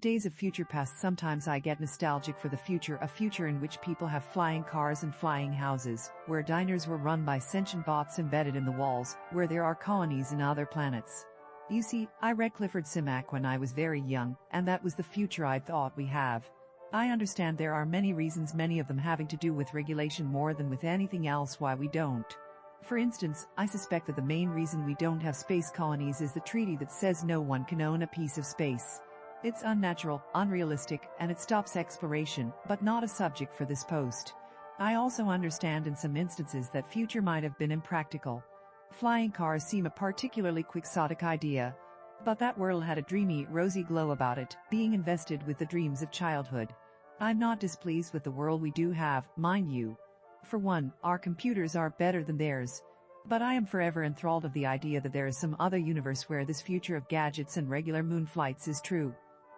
days of future past, sometimes I get nostalgic for the future, a future in which people have flying cars and flying houses, where diners were run by sentient bots embedded in the walls, where there are colonies in other planets. You see, I read Clifford Simak when I was very young, and that was the future I thought we have. I understand there are many reasons, many of them having to do with regulation more than with anything else, why we don't. For instance, I suspect that the main reason we don't have space colonies is the treaty that says no one can own a piece of space. It's unnatural, unrealistic, and it stops exploration, but not a subject for this post. I also understand in some instances that future might have been impractical. Flying cars seem a particularly quixotic idea, but that world had a dreamy, rosy glow about it, being invested with the dreams of childhood. I'm not displeased with the world we do have, mind you. For one, our computers are better than theirs. But I am forever enthralled of the idea that there is some other universe where this future of gadgets and regular moon flights is true.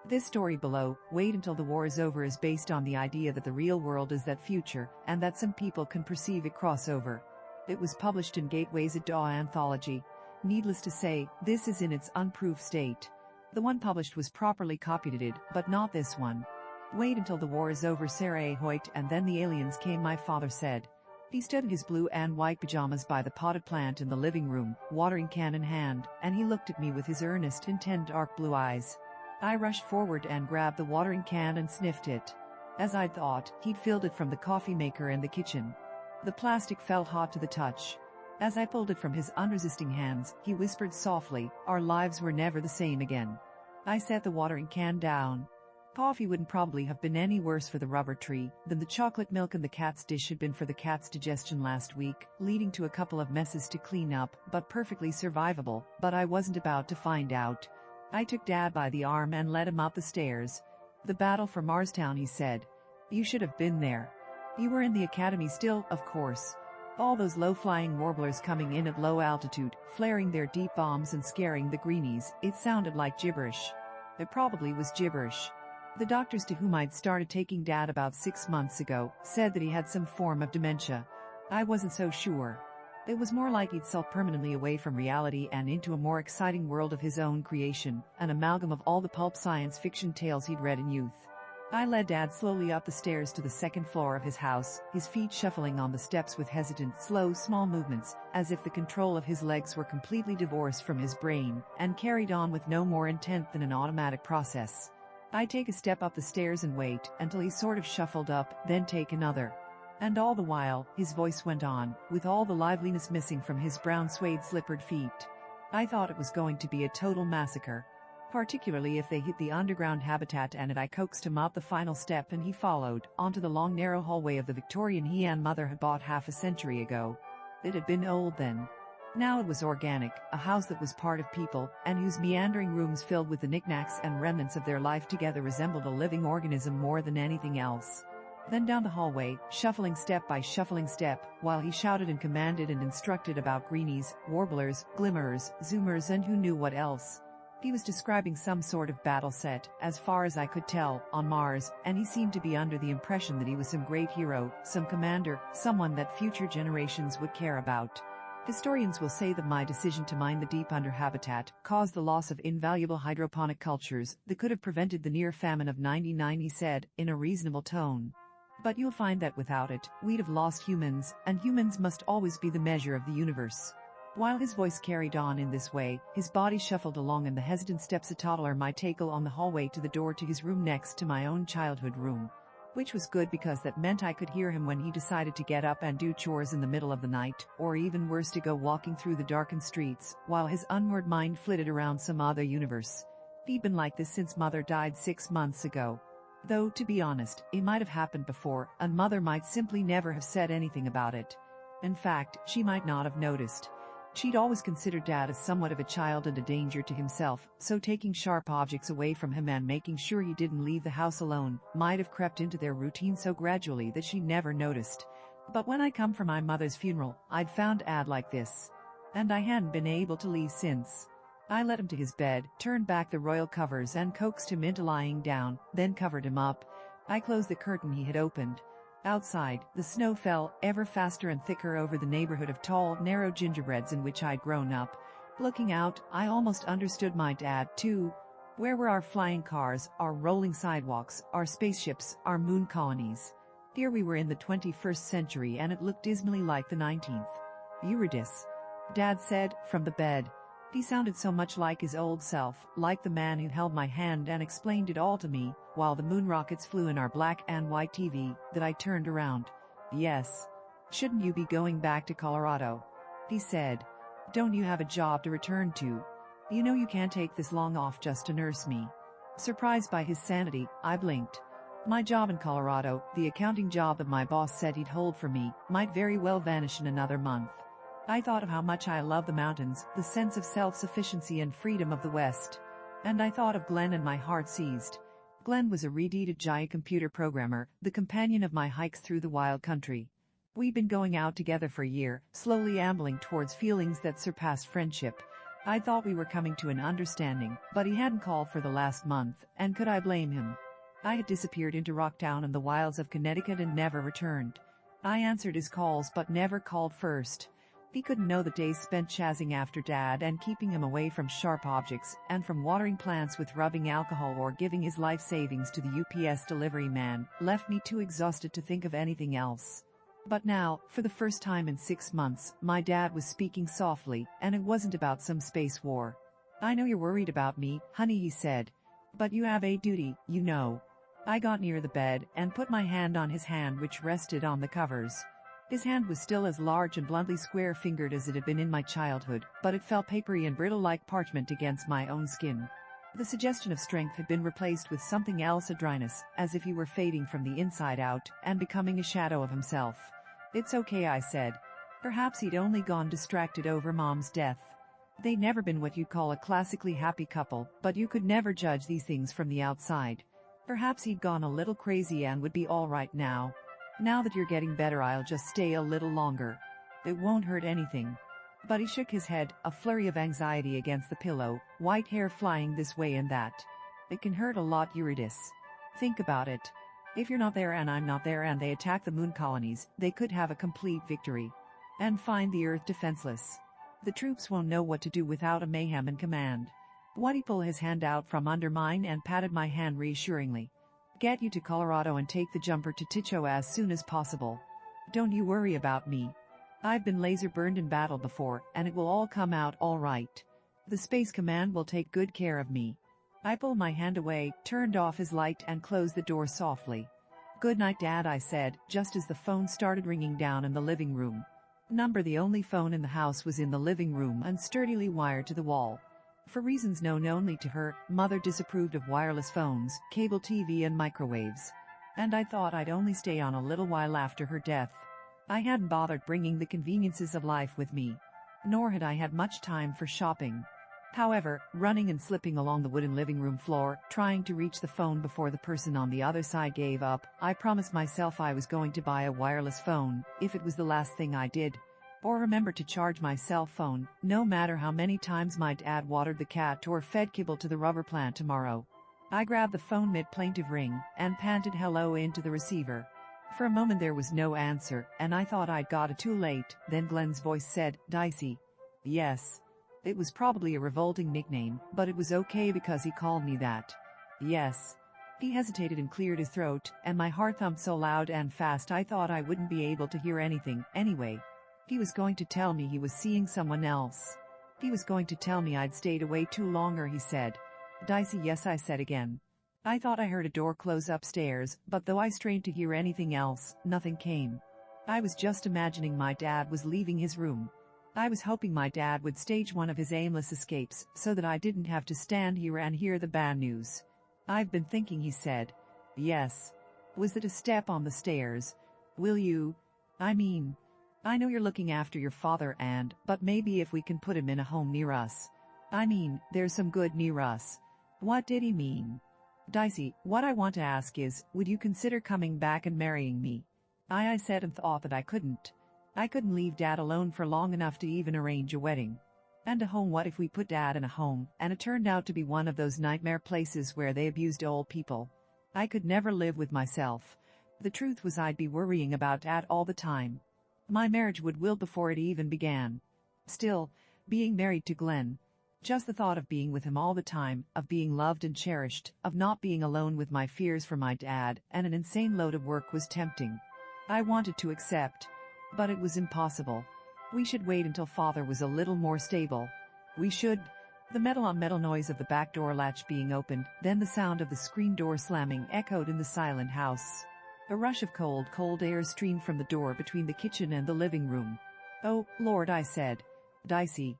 This story below, Wait Until the War is Over, is based on the idea that the real world is that future, and that some people can perceive it crossover. It was published in Gateways, a DAW anthology. Needless to say, this is in its unproved state. The one published was properly copyrighted, but not this one. Wait until the war is over, Sarah A. Hoyt, and then the aliens came, my father said. He stood in his blue and white pajamas by the potted plant in the living room, watering can in hand, and he looked at me with his earnest, intent dark blue eyes. I rushed forward and grabbed the watering can and sniffed it. As I'd thought, he'd filled it from the coffee maker in the kitchen. The plastic felt hot to the touch. As I pulled it from his unresisting hands, he whispered softly, "Our lives were never the same again." I set the watering can down. Coffee wouldn't probably have been any worse for the rubber tree than the chocolate milk in the cat's dish had been for the cat's digestion last week, leading to a couple of messes to clean up, but perfectly survivable. But I wasn't about to find out. I took Dad by the arm and led him up the stairs. "The battle for Marstown," he said. "You should have been there. You were in the academy still, of course. All those low-flying warblers coming in at low altitude, flaring their deep bombs and scaring the greenies, it sounded like gibberish." It probably was gibberish. The doctors to whom I'd started taking Dad about 6 months ago said that he had some form of dementia. I wasn't so sure. It was more like he'd sulked permanently away from reality and into a more exciting world of his own creation, an amalgam of all the pulp science fiction tales he'd read in youth. I led Dad slowly up the stairs to the second floor of his house, his feet shuffling on the steps with hesitant, slow, small movements, as if the control of his legs were completely divorced from his brain, and carried on with no more intent than an automatic process. I'd take a step up the stairs and wait until he sort of shuffled up, then take another. And all the while, his voice went on, with all the liveliness missing from his brown suede slippered feet. I thought it was going to be a total massacre. Particularly if they hit the underground habitat, and I coaxed him up the final step and he followed, onto the long narrow hallway of the Victorian he and Mother had bought half a century ago. It had been old then. Now it was organic, a house that was part of people, and whose meandering rooms filled with the knickknacks and remnants of their life together resembled a living organism more than anything else. Then down the hallway, shuffling step by shuffling step, while he shouted and commanded and instructed about greenies, warblers, glimmerers, zoomers, and who knew what else. He was describing some sort of battle set, as far as I could tell, on Mars, and he seemed to be under the impression that he was some great hero, some commander, someone that future generations would care about. Historians will say that my decision to mine the deep under habitat caused the loss of invaluable hydroponic cultures that could have prevented the near famine of '99, he said, in a reasonable tone. But you'll find that without it, we'd have lost humans, and humans must always be the measure of the universe. While his voice carried on in this way, his body shuffled along and the hesitant steps a toddler might take along the hallway to the door to his room next to my own childhood room. Which was good, because that meant I could hear him when he decided to get up and do chores in the middle of the night, or even worse, to go walking through the darkened streets, while his unmoored mind flitted around some other universe. He'd been like this since Mother died 6 months ago. Though, to be honest, it might have happened before, and Mother might simply never have said anything about it. In fact, she might not have noticed. She'd always considered Dad as somewhat of a child and a danger to himself, so taking sharp objects away from him and making sure he didn't leave the house alone might have crept into their routine so gradually that she never noticed. But when I come for my mother's funeral, I'd found Dad like this. And I hadn't been able to leave since. I led him to his bed, turned back the royal covers and coaxed him into lying down, then covered him up. I closed the curtain he had opened. Outside, the snow fell ever faster and thicker over the neighborhood of tall, narrow gingerbreads in which I'd grown up. Looking out, I almost understood my dad, too. Where were our flying cars, our rolling sidewalks, our spaceships, our moon colonies? Here we were in the 21st century and it looked dismally like the 19th. Eurydice, Dad said, from the bed. He sounded so much like his old self, like the man who held my hand and explained it all to me, while the moon rockets flew in our black and white TV, that I turned around. Yes. Shouldn't you be going back to Colorado? He said. Don't you have a job to return to? You know you can't take this long off just to nurse me. Surprised by his sanity, I blinked. My job in Colorado, the accounting job that my boss said he'd hold for me, might very well vanish in another month. I thought of how much I love the mountains, the sense of self-sufficiency and freedom of the West. And I thought of Glenn and my heart seized. Glenn was a rededicated giant computer programmer, the companion of my hikes through the wild country. We'd been going out together for a year, slowly ambling towards feelings that surpassed friendship. I thought we were coming to an understanding, but he hadn't called for the last month, and could I blame him? I had disappeared into Rocktown and the wilds of Connecticut and never returned. I answered his calls but never called first. He couldn't know the days spent chasing after Dad and keeping him away from sharp objects, and from watering plants with rubbing alcohol or giving his life savings to the UPS delivery man, left me too exhausted to think of anything else. But now, for the first time in 6 months, my dad was speaking softly, and it wasn't about some space war. I know you're worried about me, honey, he said. But you have a duty, you know. I got near the bed and put my hand on his hand which rested on the covers. His hand was still as large and bluntly square-fingered as it had been in my childhood, but it felt papery and brittle like parchment against my own skin. The suggestion of strength had been replaced with something else, a dryness, as if he were fading from the inside out and becoming a shadow of himself. It's okay, I said. Perhaps he'd only gone distracted over Mom's death. They'd never been what you'd call a classically happy couple, but you could never judge these things from the outside. Perhaps he'd gone a little crazy and would be all right now. Now that you're getting better, I'll just stay a little longer. It won't hurt anything. But he shook his head, a flurry of anxiety against the pillow, white hair flying this way and that. It can hurt a lot, Eurydice. Think about it. If you're not there and I'm not there and they attack the moon colonies, they could have a complete victory. And find the Earth defenseless. The troops won't know what to do without a mayhem in command. He pulled his hand out from under mine and patted my hand reassuringly. Get you to Colorado and take the jumper to Ticho as soon as possible. Don't you worry about me. I've been laser burned in battle before, and it will all come out all right. The Space Command will take good care of me. I pulled my hand away, turned off his light and closed the door softly. Good night, Dad, I said, just as the phone started ringing down in the living room. The only phone in the house was in the living room and sturdily wired to the wall. For reasons known only to her, Mother disapproved of wireless phones, cable TV and microwaves. And I thought I'd only stay on a little while after her death. I hadn't bothered bringing the conveniences of life with me. Nor had I had much time for shopping. However, running and slipping along the wooden living room floor, trying to reach the phone before the person on the other side gave up, I promised myself I was going to buy a wireless phone, if it was the last thing I did. Or remember to charge my cell phone, no matter how many times my dad watered the cat or fed kibble to the rubber plant tomorrow. I grabbed the phone mid-plaintive ring, and panted hello into the receiver. For a moment there was no answer, and I thought I'd got it too late. Then Glenn's voice said, Dicey. Yes. It was probably a revolting nickname, but it was okay because he called me that. Yes. He hesitated and cleared his throat, and my heart thumped so loud and fast I thought I wouldn't be able to hear anything, anyway. He was going to tell me he was seeing someone else. He was going to tell me I'd stayed away too longer, he said. Dicey, yes, I said again. I thought I heard a door close upstairs, but though I strained to hear anything else, nothing came. I was just imagining my dad was leaving his room. I was hoping my dad would stage one of his aimless escapes, so that I didn't have to stand here and hear the bad news. I've been thinking, he said. Yes. Was it a step on the stairs? Will you? I know you're looking after your father but maybe if we can put him in a home near us. There's some good near us. What did he mean? Dicey, what I want to ask is, would you consider coming back and marrying me? I said and thought that I couldn't. I couldn't leave Dad alone for long enough to even arrange a wedding. And a home, what if we put Dad in a home, and it turned out to be one of those nightmare places where they abused old people? I could never live with myself. The truth was I'd be worrying about Dad all the time. My marriage would wilt before it even began. Still, being married to Glenn. Just the thought of being with him all the time, of being loved and cherished, of not being alone with my fears for my dad and an insane load of work was tempting. I wanted to accept. But it was impossible. We should wait until father was a little more stable. We should. The metal-on-metal noise of the back door latch being opened, then the sound of the screen door slamming echoed in the silent house. A rush of cold air streamed from the door between the kitchen and the living room. "Oh, Lord," I said. "Dicey.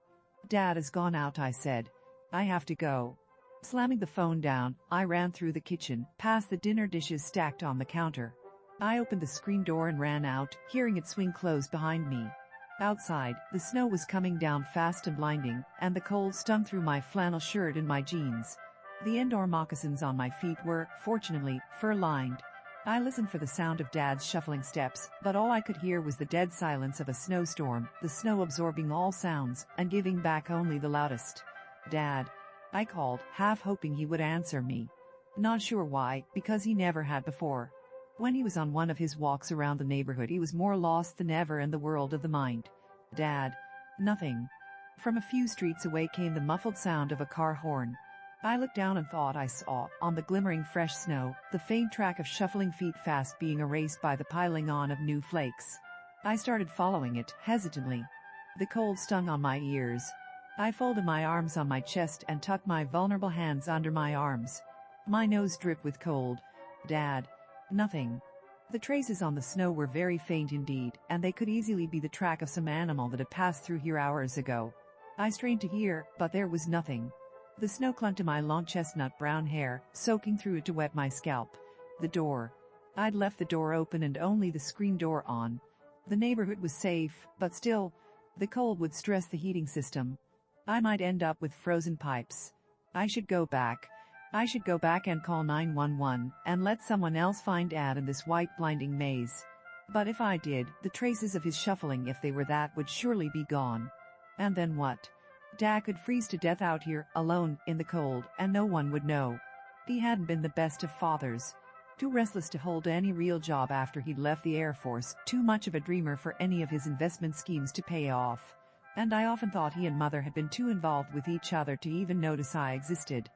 Dad has gone out," I said. "I have to go." Slamming the phone down, I ran through the kitchen, past the dinner dishes stacked on the counter. I opened the screen door and ran out, hearing it swing closed behind me. Outside, the snow was coming down fast and blinding, and the cold stung through my flannel shirt and my jeans. The indoor moccasins on my feet were, fortunately, fur-lined. I listened for the sound of Dad's shuffling steps, but all I could hear was the dead silence of a snowstorm, the snow absorbing all sounds and giving back only the loudest. "Dad," I called, half hoping he would answer me. Not sure why, because he never had before. When he was on one of his walks around the neighborhood, he was more lost than ever in the world of the mind. "Dad." Nothing. From a few streets away came the muffled sound of a car horn. I looked down and thought I saw, on the glimmering fresh snow, the faint track of shuffling feet fast being erased by the piling on of new flakes. I started following it, hesitantly. The cold stung on my ears. I folded my arms on my chest and tucked my vulnerable hands under my arms. My nose dripped with cold. "Dad." Nothing. The traces on the snow were very faint indeed, and they could easily be the track of some animal that had passed through here hours ago. I strained to hear, but there was nothing. The snow clung to my long chestnut brown hair, soaking through it to wet my scalp. The door. I'd left the door open and only the screen door on. The neighborhood was safe, but still, the cold would stress the heating system. I might end up with frozen pipes. I should go back. I should go back and call 911 and let someone else find Dad in this white blinding maze. But if I did, the traces of his shuffling, if they were that, would surely be gone. And then what? Dad could freeze to death out here, alone, in the cold, and no one would know. He hadn't been the best of fathers. Too restless to hold any real job after he'd left the Air Force, too much of a dreamer for any of his investment schemes to pay off. And I often thought he and Mother had been too involved with each other to even notice I existed.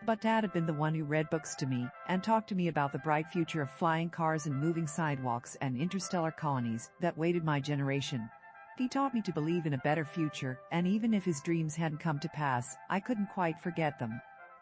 But Dad had been the one who read books to me and talked to me about the bright future of flying cars and moving sidewalks and interstellar colonies that waited my generation. He taught me to believe in a better future, and even if his dreams hadn't come to pass, I couldn't quite forget them.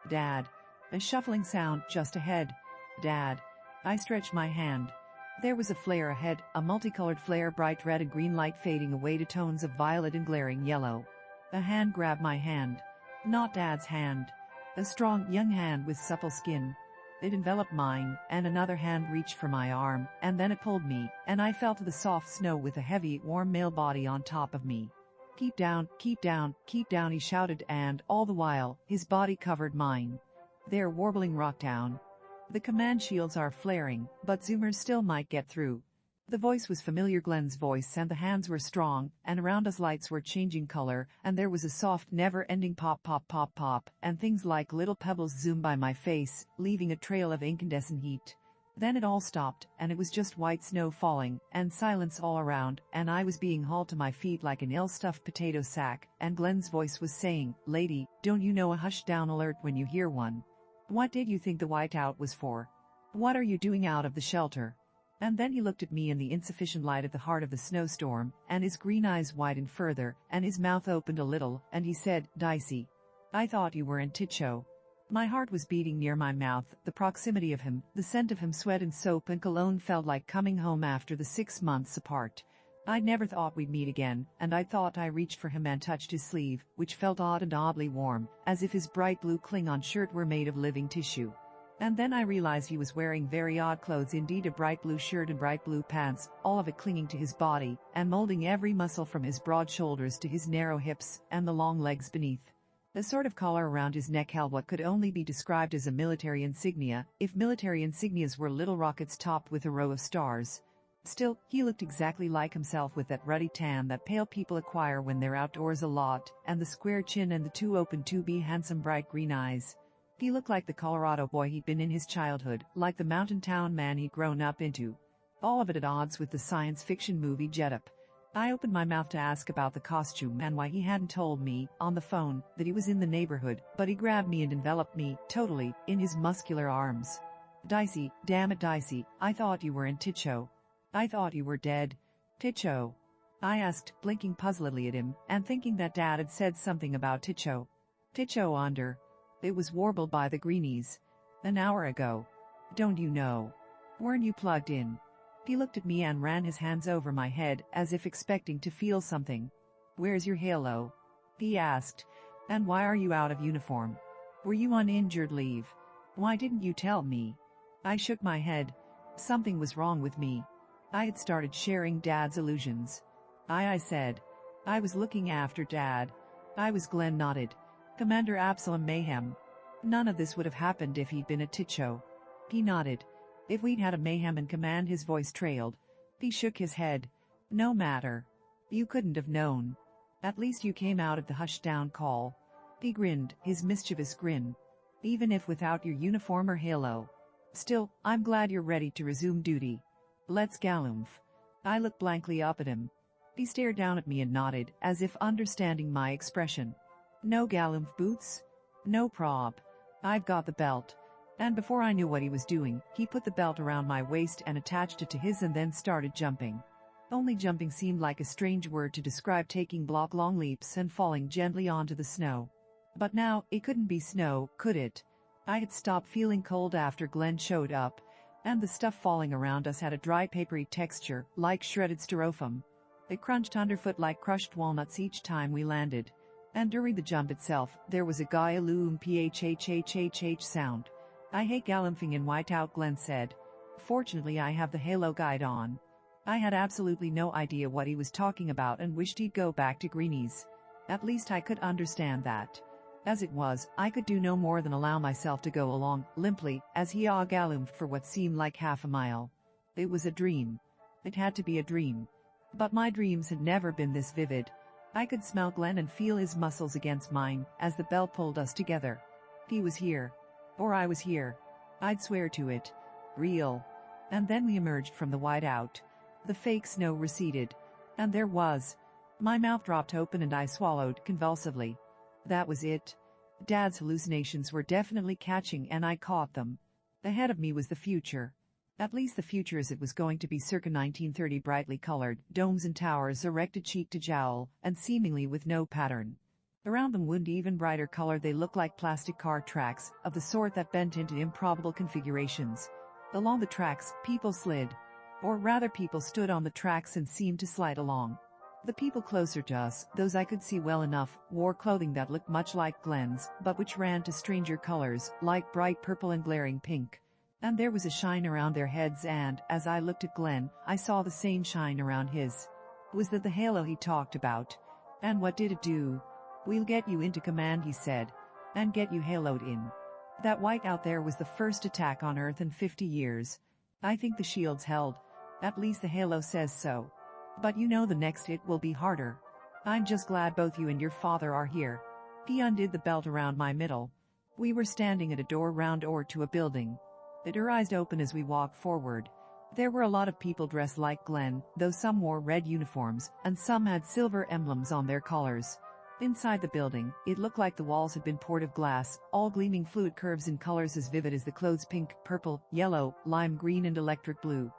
"Dad." A shuffling sound just ahead. "Dad." I stretched my hand. There was a flare ahead, a multicolored flare, bright red and green light fading away to tones of violet and glaring yellow. A hand grabbed my hand. Not Dad's hand. A strong, young hand with supple skin. It enveloped mine, and another hand reached for my arm, and then it pulled me, and I fell to the soft snow with a heavy, warm male body on top of me. "Keep down, keep down, keep down," he shouted, and, all the while, his body covered mine. "They're warbling rock down. The command shields are flaring, but Zoomers still might get through." The voice was familiar, Glenn's voice, and the hands were strong, and around us lights were changing color, and there was a soft, never-ending pop, pop, pop, pop, and things like little pebbles zoomed by my face, leaving a trail of incandescent heat. Then it all stopped, and it was just white snow falling, and silence all around, and I was being hauled to my feet like an ill-stuffed potato sack, and Glenn's voice was saying, "Lady, don't you know a hush-down alert when you hear one? What did you think the whiteout was for? What are you doing out of the shelter?" And then he looked at me in the insufficient light at the heart of the snowstorm, and his green eyes widened further, and his mouth opened a little, and he said, "Dicey, I thought you were in Titcho." My heart was beating near my mouth. The proximity of him, the scent of him, sweat and soap and cologne, felt like coming home after the 6 months apart. I'd never thought we'd meet again, and I thought. I reached for him and touched his sleeve, which felt odd and oddly warm, as if his bright blue Klingon shirt were made of living tissue. And then I realized he was wearing very odd clothes indeed, a bright blue shirt and bright blue pants, all of it clinging to his body, and molding every muscle from his broad shoulders to his narrow hips and the long legs beneath. The sort of collar around his neck held what could only be described as a military insignia, if military insignias were little rockets topped with a row of stars. Still, he looked exactly like himself, with that ruddy tan that pale people acquire when they're outdoors a lot, and the square chin and the two open to be handsome bright green eyes. He looked like the Colorado boy he'd been in his childhood, like the mountain town man he'd grown up into. All of it at odds with the science fiction movie getup. I opened my mouth to ask about the costume and why he hadn't told me, on the phone, that he was in the neighborhood, but he grabbed me and enveloped me, totally, in his muscular arms. Dicey, damn it Dicey, I thought you were in Ticho. I thought you were dead. Ticho? I asked, blinking puzzledly at him, and thinking that Dad had said something about Ticho. Ticho under. It was warbled by the greenies. An hour ago. Don't you know? Weren't you plugged in? He looked at me and ran his hands over my head, as if expecting to feel something. Where's your halo? He asked. And why are you out of uniform? Were you on injured leave? Why didn't you tell me? I shook my head. Something was wrong with me. I had started sharing Dad's illusions. I said. I was looking after Dad. Glenn nodded. Commander Absalom Mayhem. None of this would have happened if he'd been at Ticho. He nodded. If we'd had a Mayhem in command, his voice trailed. He shook his head. No matter. You couldn't have known. At least you came out of the hushed-down call. He grinned, his mischievous grin. Even if without your uniform or halo. Still, I'm glad you're ready to resume duty. Let's galumph. I looked blankly up at him. He stared down at me and nodded, as if understanding my expression. No galumph boots? No prob. I've got the belt. And before I knew what he was doing, he put the belt around my waist and attached it to his and then started jumping. Only jumping seemed like a strange word to describe taking block-long leaps and falling gently onto the snow. But now, it couldn't be snow, could it? I had stopped feeling cold after Glenn showed up, and the stuff falling around us had a dry papery texture, like shredded styrofoam. It crunched underfoot like crushed walnuts each time we landed. And during the jump itself, there was a Gaia-loom phhhhhh sound. I hate galumphing in whiteout, Glenn said. Fortunately I have the halo guide on. I had absolutely no idea what he was talking about and wished he'd go back to greenies. At least I could understand that. As it was, I could do no more than allow myself to go along, limply, as he galumphed for what seemed like half a mile. It was a dream. It had to be a dream. But my dreams had never been this vivid. I could smell Glenn and feel his muscles against mine, as the bell pulled us together. He was here. Or I was here. I'd swear to it. Real. And then we emerged from the whiteout. The fake snow receded. And there was. My mouth dropped open and I swallowed convulsively. That was it. Dad's hallucinations were definitely catching and I caught them. Ahead of me was the future. At least the future as it was going to be circa 1930, brightly colored, domes and towers erected cheek to jowl, and seemingly with no pattern. Around them would even brighter color, they looked like plastic car tracks, of the sort that bent into improbable configurations. Along the tracks, people slid. Or rather, people stood on the tracks and seemed to slide along. The people closer to us, those I could see well enough, wore clothing that looked much like Glenn's, but which ran to stranger colors, like bright purple and glaring pink. And there was a shine around their heads and, as I looked at Glenn, I saw the same shine around his. Was that the halo he talked about? And what did it do? We'll get you into command, he said. And get you haloed in. That whiteout there was the first attack on Earth in 50 years. I think the shields held. At least the halo says so. But you know the next it will be harder. I'm just glad both you and your father are here. He undid the belt around my middle. We were standing at a door round or to a building. It erized open as we walked forward. There were a lot of people dressed like Glenn, though some wore red uniforms, and some had silver emblems on their collars. Inside the building, it looked like the walls had been poured of glass, all gleaming fluid curves in colors as vivid as the clothes: pink, purple, yellow, lime green and electric blue.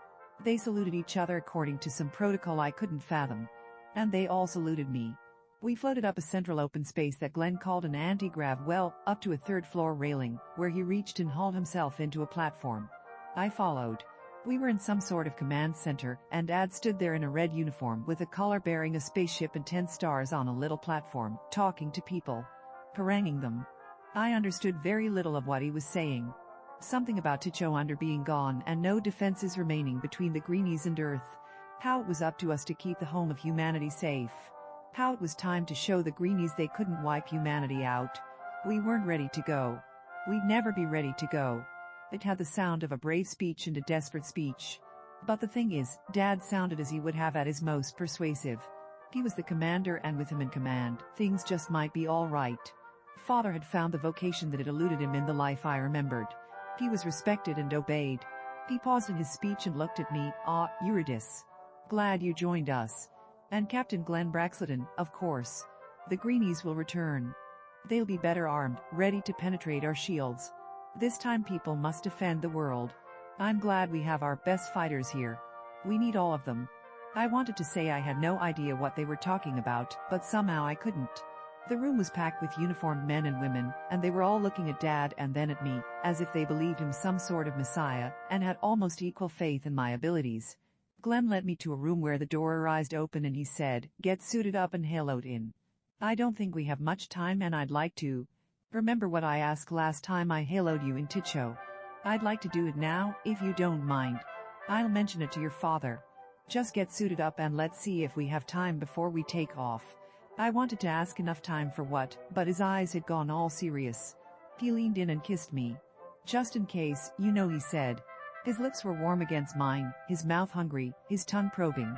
They saluted each other according to some protocol I couldn't fathom. And they all saluted me. We floated up a central open space that Glenn called an anti-grav well, up to a third-floor railing, where he reached and hauled himself into a platform. I followed. We were in some sort of command center, and Ad stood there in a red uniform with a collar bearing a spaceship and 10 stars on a little platform, talking to people. Haranguing them. I understood very little of what he was saying. Something about Ticho under being gone and no defenses remaining between the greenies and Earth. How it was up to us to keep the home of humanity safe. How it was time to show the greenies they couldn't wipe humanity out. We weren't ready to go. We'd never be ready to go. It had the sound of a brave speech and a desperate speech. But the thing is, Dad sounded as he would have at his most persuasive. He was the commander, and with him in command, things just might be all right. Father had found the vocation that had eluded him in the life I remembered. He was respected and obeyed. He paused in his speech and looked at me. Eurydice. Glad you joined us. And Captain Glenn Braxton, of course. The Greenies will return. They'll be better armed, ready to penetrate our shields. This time people must defend the world. I'm glad we have our best fighters here. We need all of them. I wanted to say I had no idea what they were talking about, but somehow I couldn't. The room was packed with uniformed men and women, and they were all looking at Dad and then at me, as if they believed him some sort of messiah, and had almost equal faith in my abilities. Glenn led me to a room where the door rised open and he said, "Get suited up and haloed in. I don't think we have much time and I'd like to. Remember what I asked last time I haloed you in Ticho? I'd like to do it now, if you don't mind. I'll mention it to your father. Just get suited up and let's see if we have time before we take off." I wanted to ask enough time for what, but his eyes had gone all serious. He leaned in and kissed me. "Just in case, you know," he said. His lips were warm against mine, his mouth hungry, his tongue probing.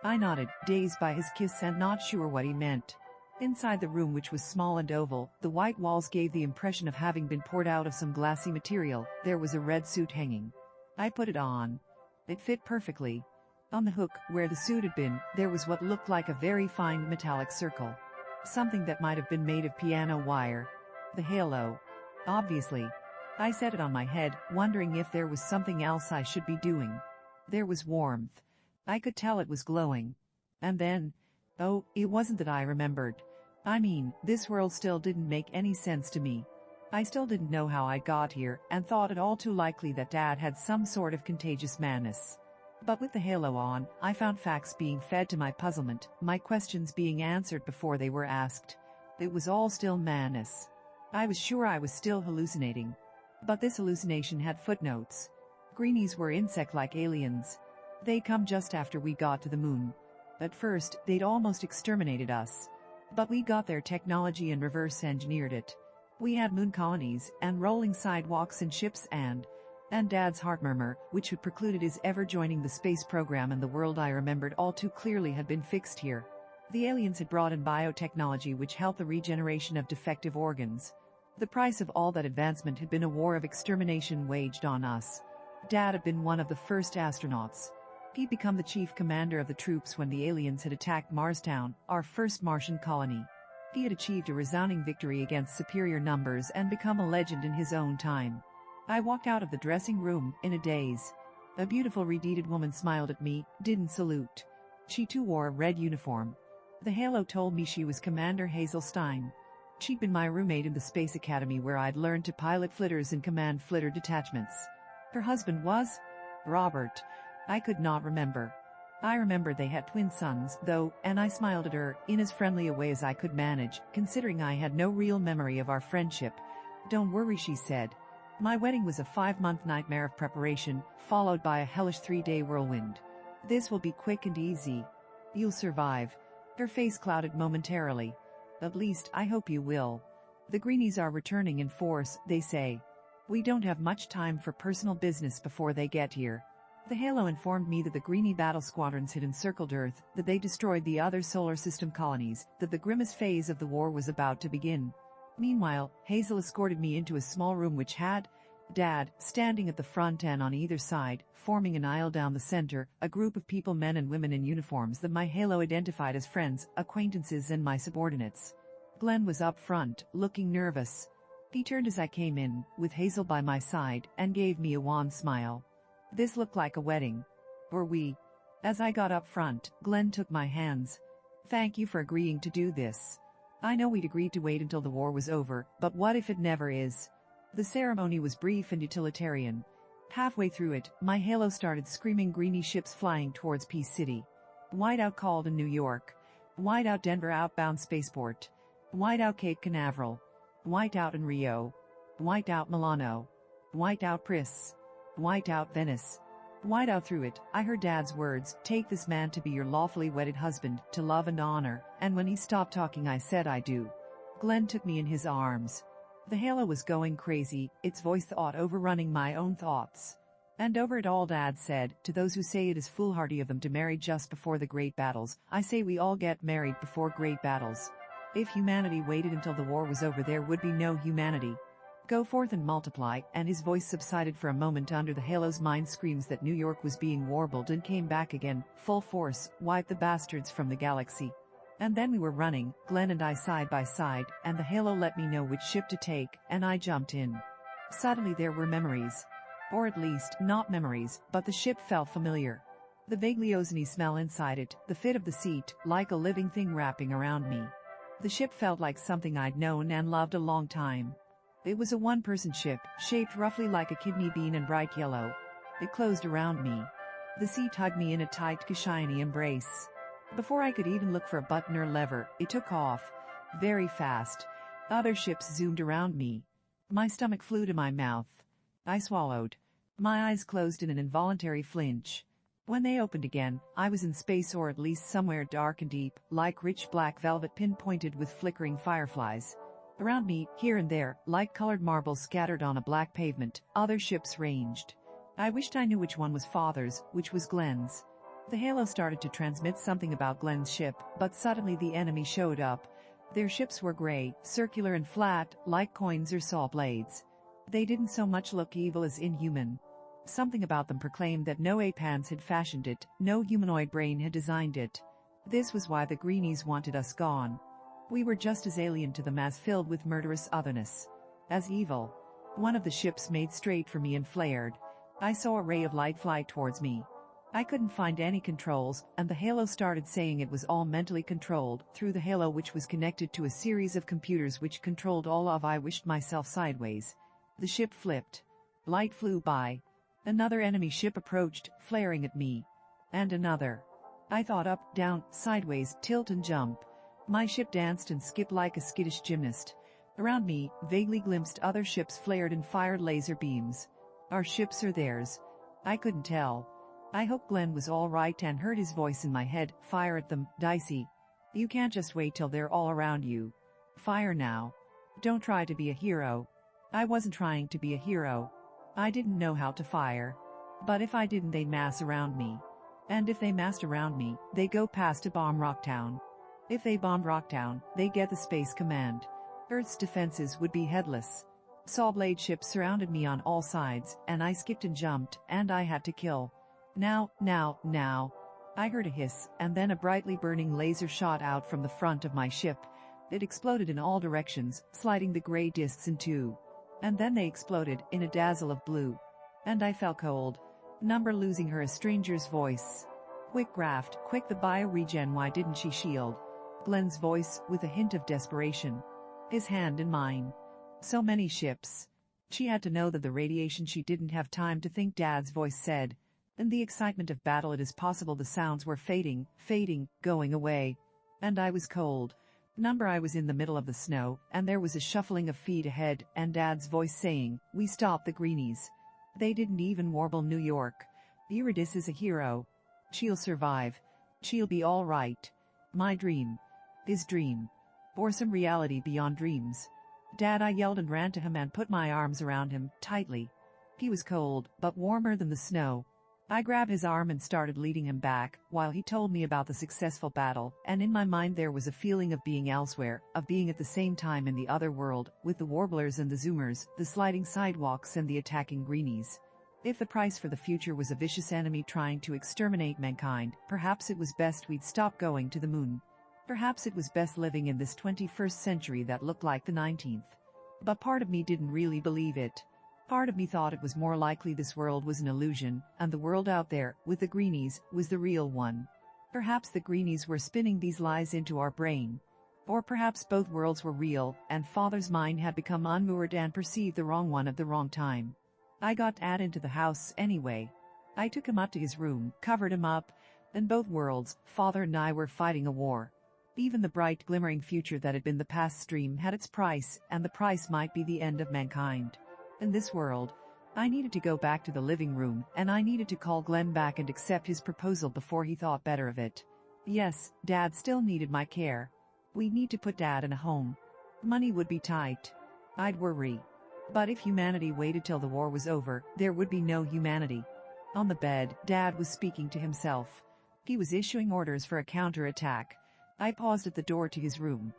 I nodded, dazed by his kiss and not sure what he meant. Inside the room, which was small and oval, the white walls gave the impression of having been poured out of some glassy material. There was a red suit hanging. I put it on. It fit perfectly. On the hook, where the suit had been, there was what looked like a very fine metallic circle. Something that might have been made of piano wire. The halo. Obviously. I set it on my head, wondering if there was something else I should be doing. There was warmth. I could tell it was glowing. And then, oh, it wasn't that I remembered. I mean, this world still didn't make any sense to me. I still didn't know how I got here, and thought it all too likely that Dad had some sort of contagious madness. But with the halo on, I found facts being fed to my puzzlement, my questions being answered before they were asked. It was all still madness. I was sure I was still hallucinating. But this hallucination had footnotes. Greenies were insect-like aliens. They'd come just after we got to the moon. At first, they'd almost exterminated us. But we got their technology and reverse-engineered it. We had moon colonies, and rolling sidewalks and ships and Dad's heart murmur, which had precluded his ever joining the space program, and the world I remembered all too clearly had been fixed here. The aliens had brought in biotechnology which helped the regeneration of defective organs. The price of all that advancement had been a war of extermination waged on us. Dad had been one of the first astronauts. He'd become the chief commander of the troops when the aliens had attacked Marstown, our first Martian colony. He had achieved a resounding victory against superior numbers and become a legend in his own time. I walked out of the dressing room in a daze. A beautiful red-headed woman smiled at me, didn't salute. She too wore a red uniform. The halo told me she was Commander Hazel Stein. She'd been my roommate in the Space Academy, where I'd learned to pilot flitters and command flitter detachments. Her husband was Robert. I could not remember. I remembered they had twin sons, though, and I smiled at her, in as friendly a way as I could manage, considering I had no real memory of our friendship. "Don't worry," she said. My wedding was a 5-month nightmare of preparation, followed by a hellish 3-day whirlwind. This will be quick and easy. You'll survive. Her face clouded momentarily. At least, I hope you will. The Greenies are returning in force, they say. We don't have much time for personal business before they get here. The halo informed me that the Greenie battle squadrons had encircled Earth, that they destroyed the other solar system colonies, that the grimmest phase of the war was about to begin. Meanwhile, Hazel escorted me into a small room which had Dad standing at the front, and on either side, forming an aisle down the center, a group of people, men and women in uniforms that my halo identified as friends, acquaintances, and my subordinates. Glenn was up front, looking nervous. He turned as I came in, with Hazel by my side, and gave me a wan smile. This looked like a wedding. Were we? As I got up front, Glenn took my hands. "Thank you for agreeing to do this. I know we'd agreed to wait until the war was over, but what if it never is?" The ceremony was brief and utilitarian. Halfway through it, my halo started screaming Greenie ships flying towards Peace City. Whiteout called in New York. Whiteout Denver outbound spaceport. Whiteout Cape Canaveral. Whiteout in Rio. Whiteout Milano. Whiteout Pris. Whiteout Venice. Whiteout through it, I heard Dad's words, "Take this man to be your lawfully wedded husband, to love and honor," and when he stopped talking I said I do. Glenn took me in his arms. The halo was going crazy, its voice thought overrunning my own thoughts. And over it all Dad said, "To those who say it is foolhardy of them to marry just before the great battles, I say we all get married before great battles. If humanity waited until the war was over, there would be no humanity. Go forth and multiply, and his voice subsided for a moment under the halo's mind screams that New York was being warbled and came back again, full force, wipe the bastards from the galaxy. And then we were running, Glenn and I side by side, and the halo let me know which ship to take, and I jumped in. Suddenly there were memories. Or at least, not memories, but the ship felt familiar. The vaguely ozony smell inside it, the fit of the seat, like a living thing wrapping around me. The ship felt like something I'd known and loved a long time. It was a one-person ship, shaped roughly like a kidney bean and bright yellow. It closed around me. The seat hugged me in a tight, shiny embrace. Before I could even look for a button or lever, it took off. Very fast. Other ships zoomed around me. My stomach flew to my mouth. I swallowed. My eyes closed in an involuntary flinch. When they opened again, I was in space, or at least somewhere dark and deep, like rich black velvet pinpointed with flickering fireflies. Around me, here and there, like colored marbles scattered on a black pavement, other ships ranged. I wished I knew which one was Father's, which was Glenn's. The halo started to transmit something about Glenn's ship, but suddenly the enemy showed up. Their ships were gray, circular and flat, like coins or saw blades. They didn't so much look evil as inhuman. Something about them proclaimed that no ape hands had fashioned it, no humanoid brain had designed it. This was why the greenies wanted us gone. We were just as alien to them as filled with murderous otherness. As evil. One of the ships made straight for me and flared. I saw a ray of light fly towards me. I couldn't find any controls, and the halo started saying it was all mentally controlled, through the halo which was connected to a series of computers which controlled all of. I wished myself sideways. The ship flipped. Light flew by. Another enemy ship approached, flaring at me. And another. I thought up, down, sideways, tilt and jump. My ship danced and skipped like a skittish gymnast. Around me, vaguely glimpsed other ships flared and fired laser beams. Our ships or theirs? I couldn't tell. I hoped Glenn was all right and heard his voice in my head, fire at them, Dicey. You can't just wait till they're all around you. Fire now. Don't try to be a hero. I wasn't trying to be a hero. I didn't know how to fire. But if I didn't, they'd mass around me. And if they massed around me, they'd go past to bomb Rocktown. If they bombed Rocktown, they'd get the Space Command. Earth's defenses would be headless. Saw blade ships surrounded me on all sides, and I skipped and jumped, and I had to kill. Now. I heard a hiss, and then a brightly burning laser shot out from the front of my ship. It exploded in all directions, sliding the gray discs in two. And then they exploded, in a dazzle of blue. And I felt cold. Number losing her, a stranger's voice. Quick, Graft, quick, the bio-regen, why didn't she shield? Glenn's voice, with a hint of desperation. His hand in mine. So many ships. She had to know that the radiation, she didn't have time to think, Dad's voice said. In the excitement of battle it is possible the sounds were fading, going away. And I was cold. Number, I was in the middle of the snow, and there was a shuffling of feet ahead, and Dad's voice saying, we stopped the greenies. They didn't even warble New York. Eurydice is a hero. She'll survive. She'll be all right. My dream. His dream. Or some reality beyond dreams. Dad, I yelled and ran to him and put my arms around him, tightly. He was cold, but warmer than the snow. I grabbed his arm and started leading him back, while he told me about the successful battle, and in my mind there was a feeling of being elsewhere, of being at the same time in the other world, with the warblers and the zoomers, the sliding sidewalks and the attacking greenies. If the price for the future was a vicious enemy trying to exterminate mankind, perhaps it was best we'd stop going to the moon. Perhaps it was best living in this 21st century that looked like the 19th. But part of me didn't really believe it. Part of me thought it was more likely this world was an illusion, and the world out there, with the greenies, was the real one. Perhaps the greenies were spinning these lies into our brain. Or perhaps both worlds were real, and Father's mind had become unmoored and perceived the wrong one at the wrong time. I got Dad into the house anyway. I took him up to his room, covered him up. In both worlds, Father and I were fighting a war. Even the bright, glimmering future that had been the past stream had its price, and the price might be the end of mankind. In this world, I needed to go back to the living room, and I needed to call Glenn back and accept his proposal before he thought better of it. Yes, Dad still needed my care. We'd need to put Dad in a home. Money would be tight. I'd worry. But if humanity waited till the war was over, there would be no humanity. On the bed, Dad was speaking to himself. He was issuing orders for a counterattack. I paused at the door to his room.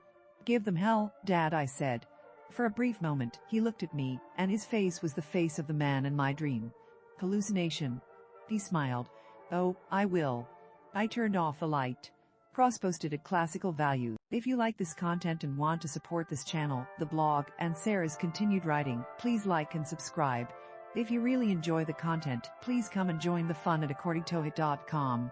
Give them hell, Dad, I said. For a brief moment, he looked at me, and his face was the face of the man in my dream. Hallucination. He smiled. Oh, I will. I turned off the light. Cross-posted at classical value. If you like this content and want to support this channel, the blog, and Sarah's continued writing, please like and subscribe. If you really enjoy the content, please come and join the fun at accordingtohoyt.com.